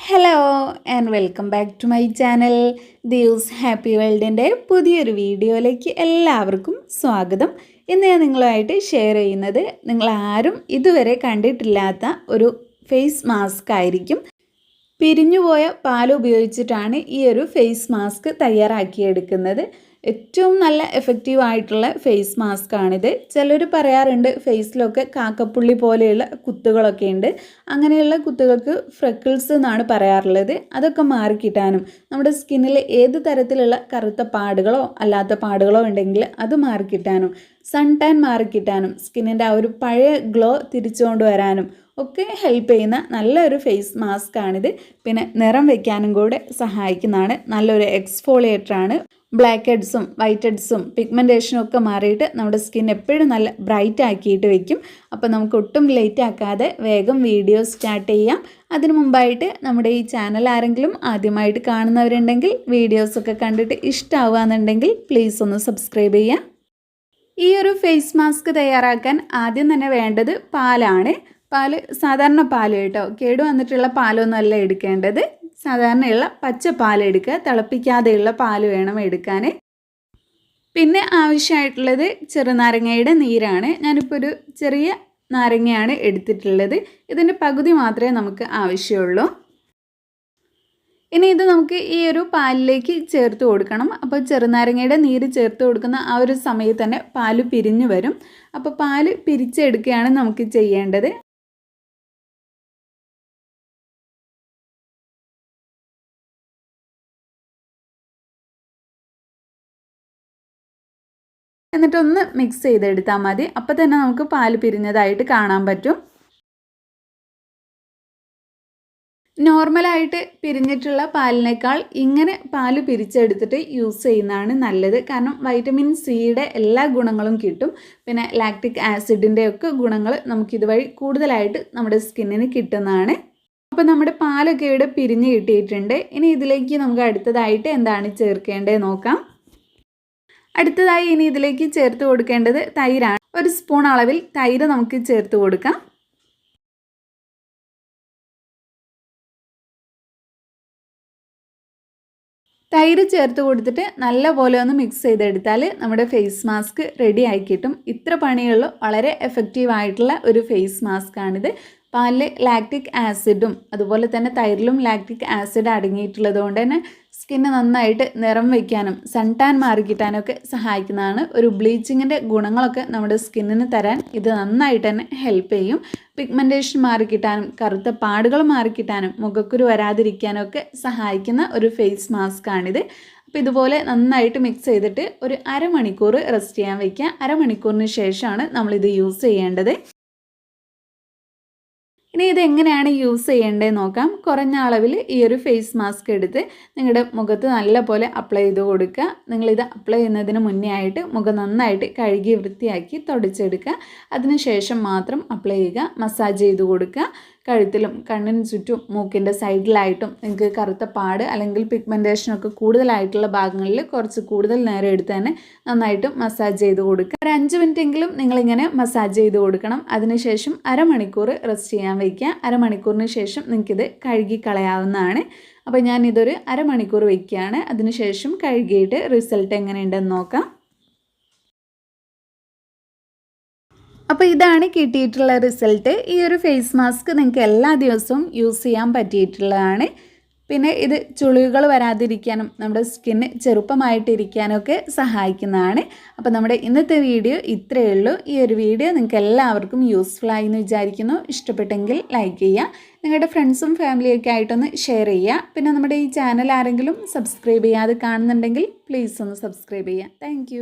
Hello and welcome back to my channel ദിവ്സ് happy വേൾഡിൻ്റെ പുതിയൊരു വീഡിയോയിലേക്ക് എല്ലാവർക്കും സ്വാഗതം. ഇന്ന് ഞാൻ നിങ്ങളുമായിട്ട് ഷെയർ ചെയ്യുന്നത് നിങ്ങളാരും ഇതുവരെ കണ്ടിട്ടില്ലാത്ത ഒരു ഫേസ് മാസ്ക് ആയിരിക്കും. പിരിഞ്ഞുപോയ പാൽ ഉപയോഗിച്ചിട്ടാണ് ഈ ഒരു ഫേസ് മാസ്ക് തയ്യാറാക്കിയെടുക്കുന്നത്. ഏറ്റവും നല്ല എഫക്റ്റീവ് ആയിട്ടുള്ള ഫേസ് മാസ്ക് ആണിത്. ചിലർ പറയാറുണ്ട് ഫേസിലൊക്കെ കാക്കപ്പുള്ളി പോലെയുള്ള കുത്തുകളൊക്കെ ഉണ്ട്, അങ്ങനെയുള്ള കുത്തുകൾക്ക് ഫ്രെക്കിൾസ് എന്നാണ് പറയാറുള്ളത്. അതൊക്കെ മാറിക്കിട്ടാനും നമ്മുടെ സ്കിന്നിൽ ഏത് തരത്തിലുള്ള കറുത്ത പാടുകളോ അല്ലാത്ത പാടുകളോ ഉണ്ടെങ്കിൽ അത് മാറിക്കിട്ടാനും സൺ ടാൻ മാറിക്കിട്ടാനും സ്കിന്നിൻ്റെ ആ ഒരു പഴയ ഗ്ലോ തിരിച്ചു കൊണ്ടുവരാനും ഒക്കെ ഹെൽപ്പ് ചെയ്യുന്ന നല്ലൊരു ഫേസ് മാസ്ക് ആണിത്. പിന്നെ നിറം വയ്ക്കാനും കൂടെ സഹായിക്കുന്നതാണ്. നല്ലൊരു എക്സ്ഫോളിയേറ്ററാണ്. ബ്ലാക്ക് ഹെഡ്സും വൈറ്റ് ഹെഡ്സും പിഗ്മെൻറ്റേഷനും ഒക്കെ മാറിയിട്ട് നമ്മുടെ സ്കിൻ എപ്പോഴും നല്ല ബ്രൈറ്റ് ആക്കിയിട്ട് വെക്കും. അപ്പോൾ നമുക്ക് ഒട്ടും ലേറ്റ് ആക്കാതെ വേഗം വീഡിയോ സ്റ്റാർട്ട് ചെയ്യാം. അതിനു മുമ്പായിട്ട് നമ്മുടെ ഈ ചാനൽ ആരെങ്കിലും ആദ്യമായിട്ട് കാണുന്നവരുണ്ടെങ്കിൽ വീഡിയോസൊക്കെ കണ്ടിട്ട് ഇഷ്ടമാവുകയെന്നുണ്ടെങ്കിൽ പ്ലീസ് ഒന്ന് സബ്സ്ക്രൈബ് ചെയ്യാം. ഈ ഒരു ഫേസ് മാസ്ക് തയ്യാറാക്കാൻ ആദ്യം തന്നെ വേണ്ടത് പാലാണ്. പാല് സാധാരണ പാൽ കേട്ടോ, കേടു വന്നിട്ടുള്ള പാലൊന്നുമല്ല എടുക്കേണ്ടത്. സാധാരണയുള്ള പച്ച പാൽ എടുക്കുക, തിളപ്പിക്കാതെയുള്ള പാൽ വേണം എടുക്കാൻ. പിന്നെ ആവശ്യമായിട്ടുള്ളത് ചെറുനാരങ്ങയുടെ നീരാണ്. ഞാനിപ്പോൾ ഒരു ചെറിയ നാരങ്ങയാണ് എടുത്തിട്ടുള്ളത്. ഇതിൻ്റെ പകുതി മാത്രമേ നമുക്ക് ആവശ്യമുള്ളൂ. ഇനി ഇത് നമുക്ക് ഈ ഒരു പാലിലേക്ക് ചേർത്ത് കൊടുക്കണം. അപ്പോൾ ചെറുനാരങ്ങയുടെ നീര് ചേർത്ത് കൊടുക്കുന്ന ആ ഒരു സമയത്ത് തന്നെ പാല് പിരിഞ്ഞു വരും. അപ്പോൾ പാല് പിരിച്ചെടുക്കുകയാണ് നമുക്ക് ചെയ്യേണ്ടത്. എന്നിട്ടൊന്ന് മിക്സ് ചെയ്തെടുത്താൽ മതി. അപ്പോൾ തന്നെ നമുക്ക് പാല് പിരിഞ്ഞതായിട്ട് കാണാൻ പറ്റും. നോർമലായിട്ട് പിരിഞ്ഞിട്ടുള്ള പാലിനേക്കാൾ ഇങ്ങനെ പാല് പിരിച്ചെടുത്തിട്ട് യൂസ് ചെയ്യുന്നതാണ് നല്ലത്. കാരണം വൈറ്റമിൻ സിയുടെ എല്ലാ ഗുണങ്ങളും കിട്ടും. പിന്നെ ലാക്റ്റിക് ആസിഡിൻ്റെ ഒക്കെ ഗുണങ്ങൾ നമുക്കിതുവഴി കൂടുതലായിട്ട് നമ്മുടെ സ്കിന്നിന് കിട്ടുന്നതാണ്. അപ്പോൾ നമ്മുടെ പാലൊക്കെ ഇവിടെ പിരിഞ്ഞ് കിട്ടിയിട്ടുണ്ട്. ഇനി ഇതിലേക്ക് നമുക്ക് അടുത്തതായിട്ട് എന്താണ് ചേർക്കേണ്ടത് നോക്കാം. അടുത്തതായി ഇനി ഇതിലേക്ക് ചേർത്ത് കൊടുക്കേണ്ടത് തൈരാണ്. ഒരു സ്പൂൺ അളവിൽ തൈര് നമുക്ക് ചേർത്ത് കൊടുക്കാം. തൈര് ചേർത്ത് കൊടുത്തിട്ട് നല്ലപോലെ ഒന്ന് മിക്സ് ചെയ്തെടുത്താൽ നമ്മുടെ ഫേസ് മാസ്ക് റെഡി ആയി കിട്ടും. ഇത്ര പണിയുള്ളൂ. വളരെ എഫക്റ്റീവ് ആയിട്ടുള്ള ഒരു ഫേസ് മാസ്ക് ആണിത്. പാലിൽ ലാക്റ്റിക് ആസിഡും അതുപോലെ തന്നെ തൈരിലും ലാക്റ്റിക് ആസിഡ് അടങ്ങിയിട്ടുള്ളത് കൊണ്ട് തന്നെ സ്കിന്ന് നന്നായിട്ട് നിറം വയ്ക്കാനും സൺ ടാൻ മാറിക്കിട്ടാനൊക്കെ സഹായിക്കുന്നതാണ്. ഒരു ബ്ലീച്ചിങ്ങിൻ്റെ ഗുണങ്ങളൊക്കെ നമ്മുടെ സ്കിന്നിന് തരാൻ ഇത് നന്നായിട്ട് തന്നെ ഹെൽപ്പ് ചെയ്യും. പിഗ്മെൻറ്റേഷൻ മാറിക്കിട്ടാനും കറുത്ത പാടുകൾ മാറിക്കിട്ടാനും മുഖക്കുരു വരാതിരിക്കാനും ഒക്കെ സഹായിക്കുന്ന ഒരു ഫേസ് മാസ്ക് ആണിത്. അപ്പോൾ ഇതുപോലെ നന്നായിട്ട് മിക്സ് ചെയ്തിട്ട് ഒരു അരമണിക്കൂർ റെസ്റ്റ് ചെയ്യാൻ വയ്ക്കുക. അരമണിക്കൂറിന് ശേഷമാണ് നമ്മളിത് യൂസ് ചെയ്യേണ്ടത്. ഇനി ഇതെങ്ങനെയാണ് യൂസ് ചെയ്യേണ്ടത് നോക്കാം. കുറഞ്ഞ അളവിൽ ഈ ഒരു ഫേസ് മാസ്ക് എടുത്ത് നിങ്ങളുടെ മുഖത്ത് നല്ലപോലെ അപ്ലൈ ചെയ്ത് കൊടുക്കുക. നിങ്ങളിത് അപ്ലൈ ചെയ്യുന്നതിന് മുന്നേ ആയിട്ട് മുഖം നന്നായിട്ട് കഴുകി വൃത്തിയാക്കി തുടച്ചെടുക്കുക. അതിനുശേഷം മാത്രം അപ്ലൈ ചെയ്യുക. മസാജ് ചെയ്ത് കൊടുക്കുക. കഴുത്തിലും കണ്ണിന് ചുറ്റും മൂക്കിൻ്റെ സൈഡിലായിട്ടും നിങ്ങൾക്ക് കറുത്ത പാട് അല്ലെങ്കിൽ പിഗ്മെൻറ്റേഷനൊക്കെ കൂടുതലായിട്ടുള്ള ഭാഗങ്ങളിൽ കുറച്ച് കൂടുതൽ നേരം എടുത്ത് തന്നെ നന്നായിട്ട് മസാജ് ചെയ്ത് കൊടുക്കുക. ഒരു 5 മിനിറ്റെങ്കിലും നിങ്ങളിങ്ങനെ മസാജ് ചെയ്ത് കൊടുക്കണം. അതിനുശേഷം അരമണിക്കൂർ റെസ്റ്റ് ചെയ്യാൻ വയ്ക്കുക. അരമണിക്കൂറിന് ശേഷം നിങ്ങൾക്കിത് കഴുകി കളയാവുന്നതാണ്. അപ്പോൾ ഞാനിതൊരു അരമണിക്കൂർ വയ്ക്കുകയാണ്. അതിനുശേഷം കഴുകിയിട്ട് റിസൾട്ട് എങ്ങനെയുണ്ടെന്ന് നോക്കാം. അപ്പോൾ ഇതാണ് കിട്ടിയിട്ടുള്ള റിസൾട്ട്. ഈ ഒരു ഫേസ് മാസ്ക് നിങ്ങൾക്ക് എല്ലാ ദിവസവും യൂസ് ചെയ്യാൻ പറ്റിയിട്ടുള്ളതാണ്. പിന്നെ ഇത് ചുളിവുകൾ വരാതിരിക്കാനും നമ്മുടെ സ്കിന്ന് ചെറുപ്പമായിട്ടിരിക്കാനൊക്കെ സഹായിക്കുന്നതാണ്. അപ്പോൾ നമ്മുടെ ഇന്നത്തെ വീഡിയോ ഇത്രയേ ഉള്ളൂ. ഈ ഒരു വീഡിയോ നിങ്ങൾക്ക് എല്ലാവർക്കും യൂസ്ഫുൾ ആയി എന്ന് വിചാരിക്കുന്നു. ഇഷ്ടപ്പെട്ടെങ്കിൽ ലൈക്ക് ചെയ്യുക. നിങ്ങളുടെ ഫ്രണ്ട്സും ഫാമിലിയൊക്കെ ആയിട്ടൊന്ന് ഷെയർ ചെയ്യുക. പിന്നെ നമ്മുടെ ഈ ചാനൽ ആരെങ്കിലും സബ്സ്ക്രൈബ് ചെയ്യാതെ കാണുന്നുണ്ടെങ്കിൽ പ്ലീസ് ഒന്ന് സബ്സ്ക്രൈബ് ചെയ്യുക. താങ്ക്